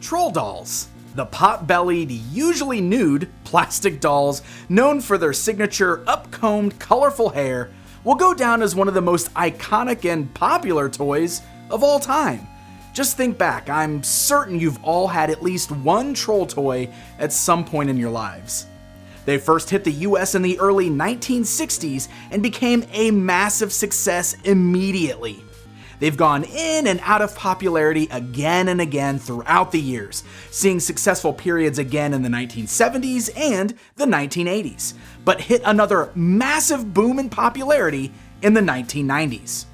Troll dolls. The pot-bellied, usually nude, plastic dolls known for their signature up-combed, colorful hair will go down as one of the most iconic and popular toys of all time. Just think back, I'm certain you've all had at least one troll toy at some point in your lives. They first hit the US in the early 1960s and became a massive success immediately. They've gone in and out of popularity again and again throughout the years, seeing successful periods again in the 1970s and the 1980s, but hit another massive boom in popularity in the 1990s.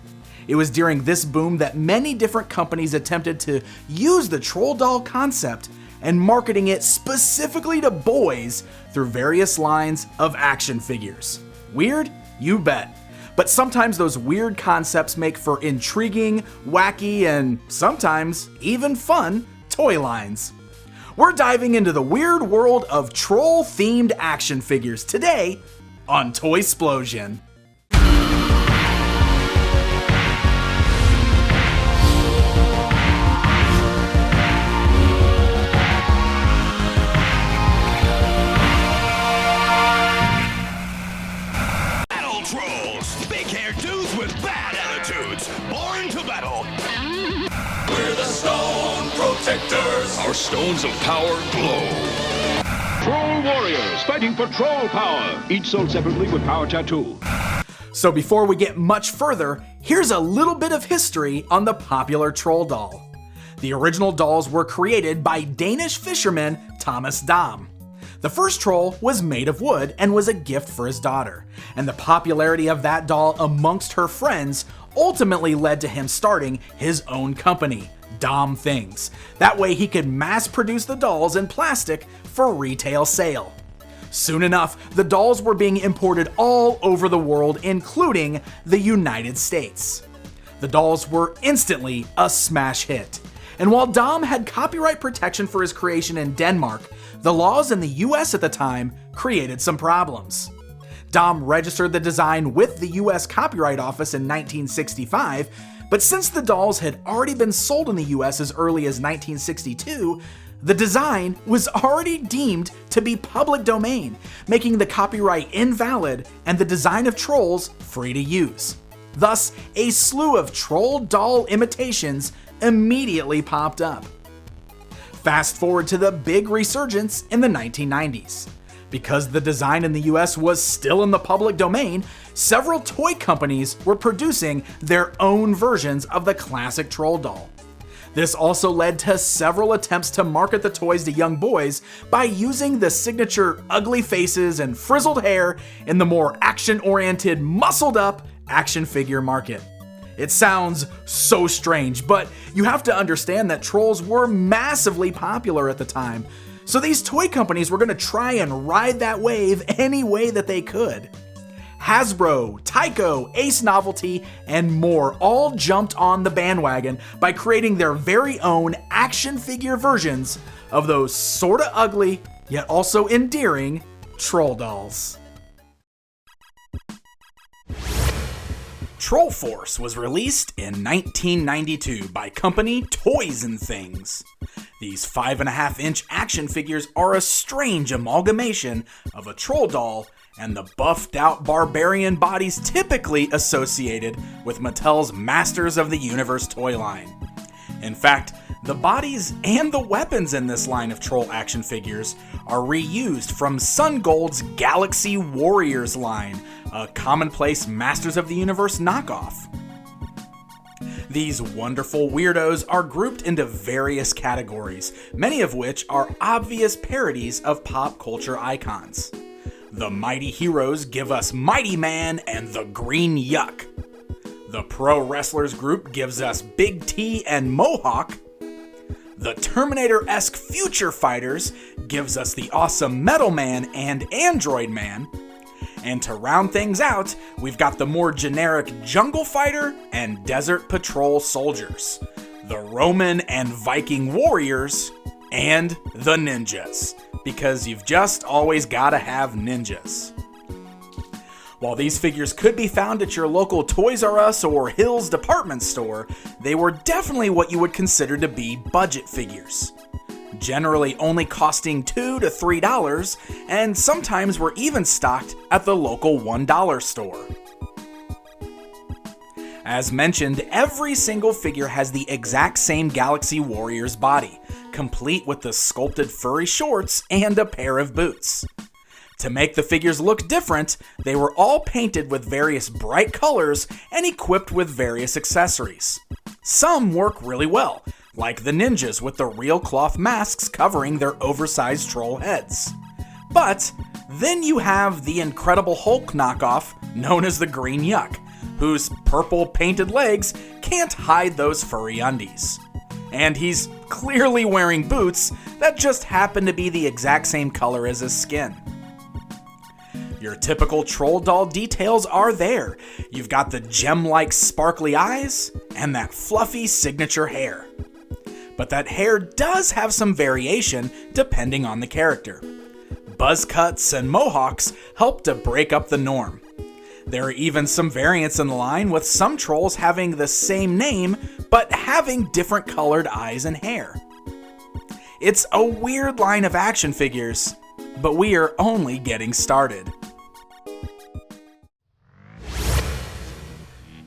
It was during this boom that many different companies attempted to use the troll doll concept and marketing it specifically to boys through various lines of action figures. Weird? You bet. But sometimes those weird concepts make for intriguing, wacky, and sometimes even fun toy lines. We're diving into the weird world of troll-themed action figures today on Toysplosion. Our stones of power glow. Troll warriors fighting for troll power, each sold separately with power tattoo. So before we get much further, here's a little bit of history on the popular troll doll. The original dolls were created by Danish fisherman Thomas Dam. The first troll was made of wood and was a gift for his daughter, and the popularity of that doll amongst her friends ultimately led to him starting his own company, Dom Things. That way he could mass produce the dolls in plastic for retail sale. Soon enough, the dolls were being imported all over the world, including the United States. The dolls were instantly a smash hit. And while Dom had copyright protection for his creation in Denmark, the laws in the US at the time created some problems. Dom registered the design with the US Copyright Office in 1965, but since the dolls had already been sold in the US as early as 1962, the design was already deemed to be public domain, making the copyright invalid and the design of trolls free to use. Thus, a slew of troll doll imitations immediately popped up. Fast forward to the big resurgence in the 1990s. Because the design in the US was still in the public domain, several toy companies were producing their own versions of the classic troll doll. This also led to several attempts to market the toys to young boys by using the signature ugly faces and frizzled hair in the more action-oriented, muscled-up action figure market. It sounds so strange, but you have to understand that trolls were massively popular at the time, so these toy companies were going to try and ride that wave any way that they could. Hasbro, Tyco, Ace Novelty, and more all jumped on the bandwagon by creating their very own action figure versions of those sorta ugly, yet also endearing, troll dolls. Troll Force was released in 1992 by company Toys and Things. These 5.5-inch action figures are a strange amalgamation of a troll doll and the buffed out barbarian bodies typically associated with Mattel's Masters of the Universe toy line. In fact, the bodies and the weapons in this line of troll action figures are reused from Sun Gold's Galaxy Warriors line, a commonplace Masters of the Universe knockoff. These wonderful weirdos are grouped into various categories, many of which are obvious parodies of pop culture icons. The Mighty Heroes give us Mighty Man and the Green Yuck. The Pro Wrestlers group gives us Big T and Mohawk. The Terminator-esque Future Fighters gives us the awesome Metal Man and Android Man. And to round things out, we've got the more generic Jungle Fighter and Desert Patrol Soldiers, the Roman and Viking Warriors, and the Ninjas, because you've just always gotta have ninjas. While these figures could be found at your local Toys R Us or Hills department store, they were definitely what you would consider to be budget figures. generally only costing $2 to $3, and sometimes were even stocked at the local $1 store. As mentioned, every single figure has the exact same Galaxy Warriors body, complete with the sculpted furry shorts and a pair of boots. To make the figures look different, they were all painted with various bright colors and equipped with various accessories. Some work really well, like the ninjas with the real cloth masks covering their oversized troll heads. But then you have the Incredible Hulk knockoff known as the Green Yuck, whose purple painted legs can't hide those furry undies. And he's clearly wearing boots that just happen to be the exact same color as his skin. Your typical troll doll details are there. You've got the gem-like sparkly eyes and that fluffy signature hair. But that hair does have some variation depending on the character. Buzz cuts and mohawks help to break up the norm. There are even some variants in the line, with some trolls having the same name but having different colored eyes and hair. It's a weird line of action figures, but we are only getting started.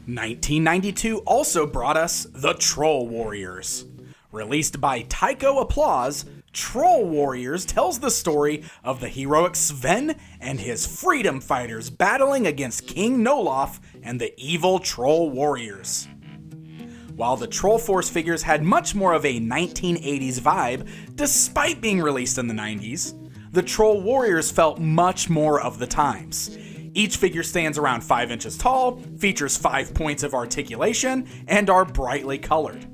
1992 also brought us the Troll Warriors. Released by Tycho Applause, Troll Warriors tells the story of the heroic Sven and his freedom fighters battling against King Noloff and the evil Troll Warriors. While the Troll Force figures had much more of a 1980s vibe, despite being released in the 90s, the Troll Warriors felt much more of the times. Each figure stands around 5 inches tall, features 5 points of articulation, and are brightly colored.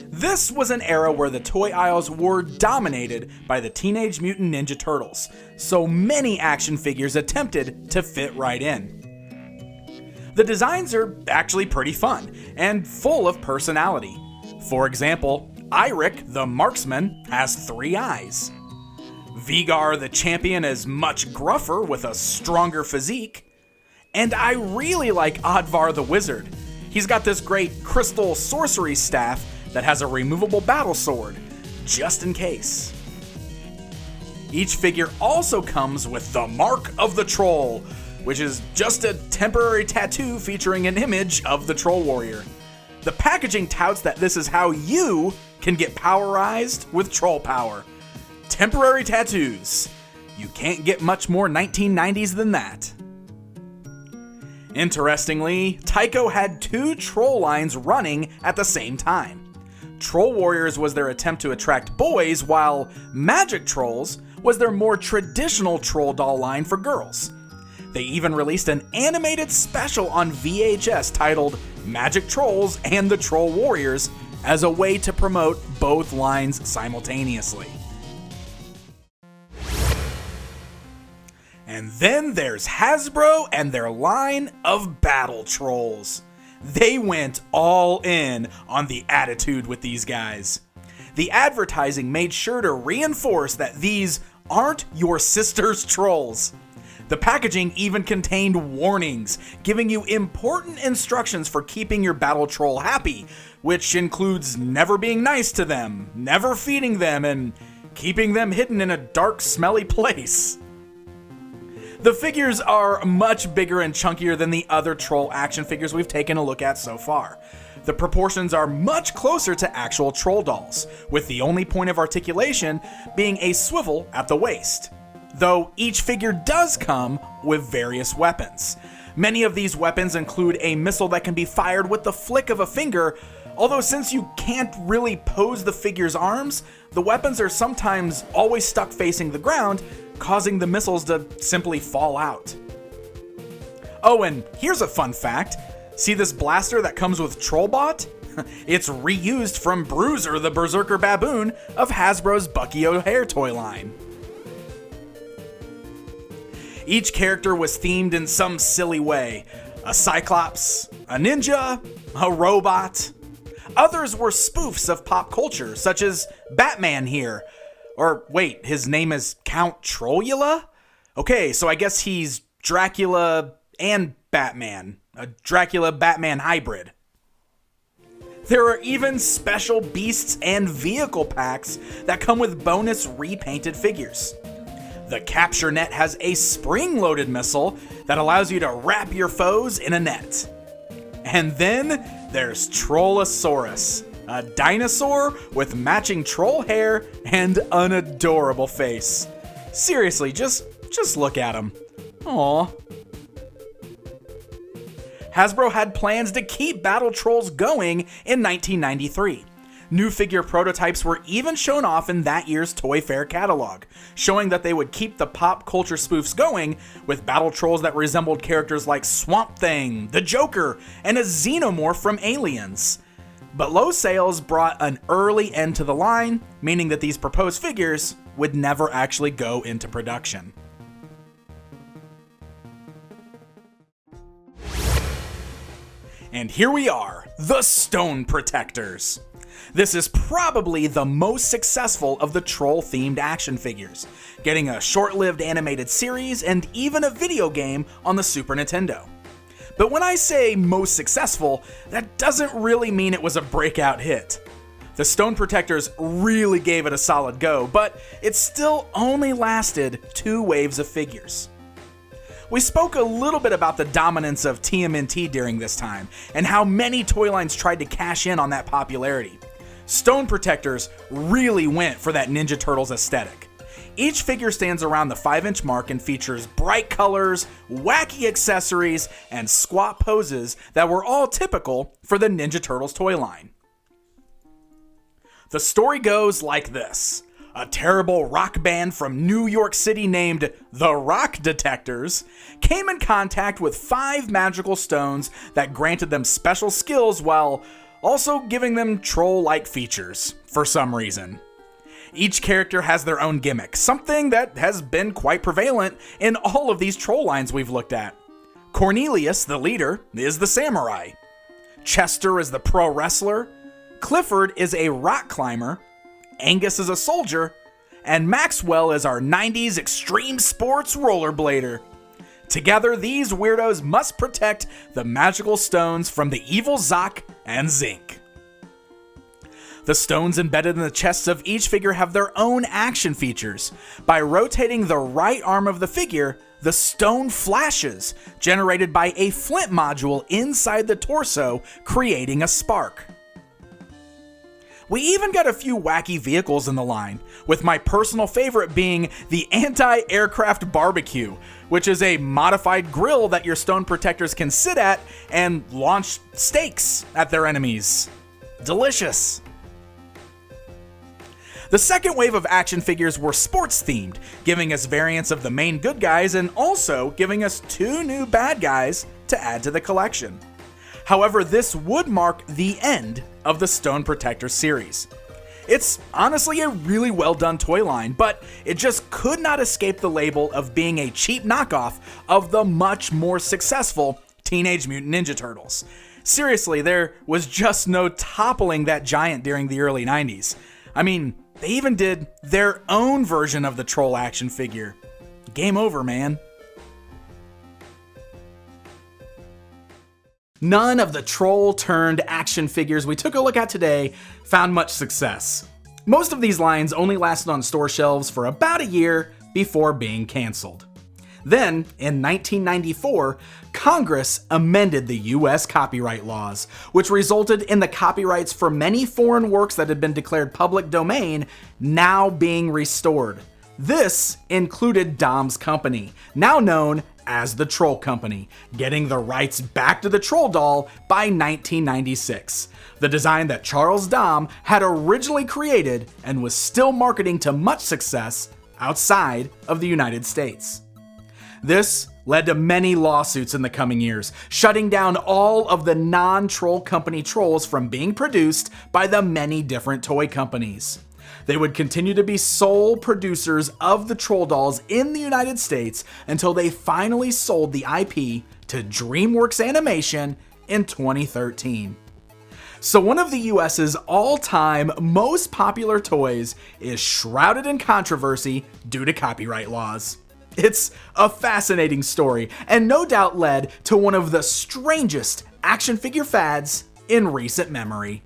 This was an era where the toy aisles were dominated by the Teenage Mutant Ninja Turtles, so many action figures attempted to fit right in. The designs are actually pretty fun and full of personality. For example, Eirik the Marksman has 3 eyes. Vigar the Champion is much gruffer with a stronger physique. And I really like Oddvar the Wizard. He's got this great crystal sorcery staff that has a removable battle sword, just in case. Each figure also comes with the Mark of the Troll, which is just a temporary tattoo featuring an image of the Troll Warrior. The packaging touts that this is how you can get powerized with troll power. Temporary tattoos. You can't get much more 1990s than that. Interestingly, Tycho had 2 troll lines running at the same time. Troll Warriors was their attempt to attract boys, while Magic Trolls was their more traditional troll doll line for girls. They even released an animated special on VHS titled Magic Trolls and the Troll Warriors as a way to promote both lines simultaneously. And then there's Hasbro and their line of Battle Trolls. They went all in on the attitude with these guys. The advertising made sure to reinforce that these aren't your sister's trolls. The packaging even contained warnings, giving you important instructions for keeping your battle troll happy, which includes never being nice to them, never feeding them, and keeping them hidden in a dark, smelly place. The figures are much bigger and chunkier than the other troll action figures we've taken a look at so far. The proportions are much closer to actual troll dolls, with the only point of articulation being a swivel at the waist. Though each figure does come with various weapons. Many of these weapons include a missile that can be fired with the flick of a finger, although since you can't really pose the figure's arms, the weapons are sometimes always stuck facing the ground, causing the missiles to simply fall out. Oh, and here's a fun fact. See this blaster that comes with Trollbot? It's reused from Bruiser the Berserker Baboon of Hasbro's Bucky O'Hare toy line. Each character was themed in some silly way. A Cyclops, a ninja, a robot. Others were spoofs of pop culture, such as Batman here. Or wait, his name is Count Trollula? Okay, so I guess he's Dracula and Batman. A Dracula-Batman hybrid. There are even special beasts and vehicle packs that come with bonus repainted figures. The capture net has a spring-loaded missile that allows you to wrap your foes in a net. And then there's Trollosaurus, a dinosaur with matching troll hair and an adorable face. Seriously, just look at him. Aww. Hasbro had plans to keep Battle Trolls going in 1993. New figure prototypes were even shown off in that year's Toy Fair catalog, showing that they would keep the pop culture spoofs going with Battle Trolls that resembled characters like Swamp Thing, the Joker, and a Xenomorph from Aliens. But low sales brought an early end to the line, meaning that these proposed figures would never actually go into production. And here we are, the Stone Protectors. This is probably the most successful of the troll-themed action figures, getting a short-lived animated series and even a video game on the Super Nintendo. But when I say most successful, that doesn't really mean it was a breakout hit. The Stone Protectors really gave it a solid go, but it still only lasted 2 waves of figures. We spoke a little bit about the dominance of TMNT during this time, and how many toy lines tried to cash in on that popularity. Stone Protectors really went for that Ninja Turtles aesthetic. Each figure stands around the 5-inch mark and features bright colors, wacky accessories, and squat poses that were all typical for the Ninja Turtles toy line. The story goes like this. A terrible rock band from New York City named the Rock Detectors came in contact with 5 magical stones that granted them special skills while also giving them troll-like features for some reason. Each character has their own gimmick, something that has been quite prevalent in all of these troll lines we've looked at. Cornelius, the leader, is the samurai. Chester is the pro wrestler. Clifford is a rock climber. Angus is a soldier. And Maxwell is our 90s extreme sports rollerblader. Together, these weirdos must protect the magical stones from the evil Zoc and Zinc. The stones embedded in the chests of each figure have their own action features. By rotating the right arm of the figure, the stone flashes, generated by a flint module inside the torso, creating a spark. We even got a few wacky vehicles in the line, with my personal favorite being the Anti-Aircraft Barbecue, which is a modified grill that your Stone Protectors can sit at and launch steaks at their enemies. Delicious. The second wave of action figures were sports themed, giving us variants of the main good guys and also giving us 2 new bad guys to add to the collection. However, this would mark the end of the Stone Protector series. It's honestly a really well done toy line, but it just could not escape the label of being a cheap knockoff of the much more successful Teenage Mutant Ninja Turtles. Seriously, there was just no toppling that giant during the early 90s. I mean, they even did their own version of the troll action figure. Game over, man. None of the troll-turned-action figures we took a look at today found much success. Most of these lines only lasted on store shelves for about a year before being canceled. Then, in 1994, Congress amended the US copyright laws, which resulted in the copyrights for many foreign works that had been declared public domain now being restored. This included Dom's company, now known as the Troll Company, getting the rights back to the Troll doll by 1996, the design that Charles Dom had originally created and was still marketing to much success outside of the United States. This led to many lawsuits in the coming years, shutting down all of the non-Troll Company trolls from being produced by the many different toy companies. They would continue to be sole producers of the troll dolls in the United States until they finally sold the IP to DreamWorks Animation in 2013. So one of the US's all-time most popular toys is shrouded in controversy due to copyright laws. It's a fascinating story, and no doubt led to one of the strangest action figure fads in recent memory.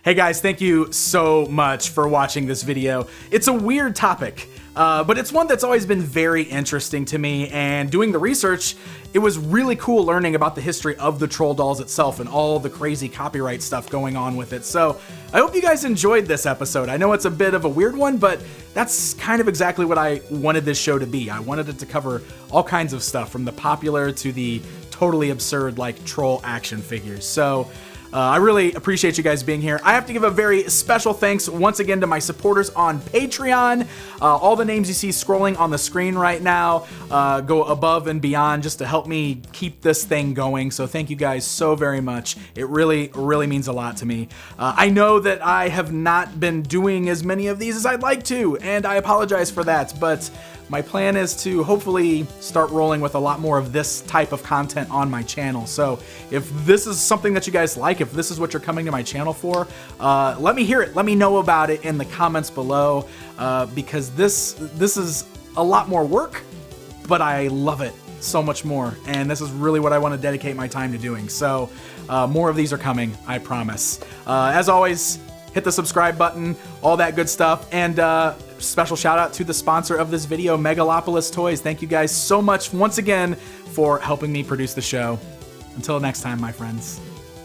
Hey guys, thank you so much for watching this video. It's a weird topic, but it's one that's always been very interesting to me, and doing the research, it was really cool learning about the history of the troll dolls itself and all the crazy copyright stuff going on with it. So I hope you guys enjoyed this episode. I know it's a bit of a weird one, but that's kind of exactly what I wanted this show to be. I wanted it to cover all kinds of stuff, from the popular to the totally absurd, like troll action figures. So I really appreciate you guys being here. I have to give a very special thanks once again to my supporters on Patreon. All the names you see scrolling on the screen right now go above and beyond just to help me keep this thing going. So thank you guys so very much. It really, really means a lot to me. I know that I have not been doing as many of these as I'd like to, and I apologize for that, but my plan is to hopefully start rolling with a lot more of this type of content on my channel. So if this is something that you guys like, if this is what you're coming to my channel for, let me hear it. Let me know about it in the comments below, because this is a lot more work, but I love it so much more. And this is really what I want to dedicate my time to doing. So more of these are coming, I promise. As always, hit the subscribe button, all that good stuff. And special shout out to the sponsor of this video, Megalopolis Toys. Thank you guys so much once again for helping me produce the show. Until next time, my friends.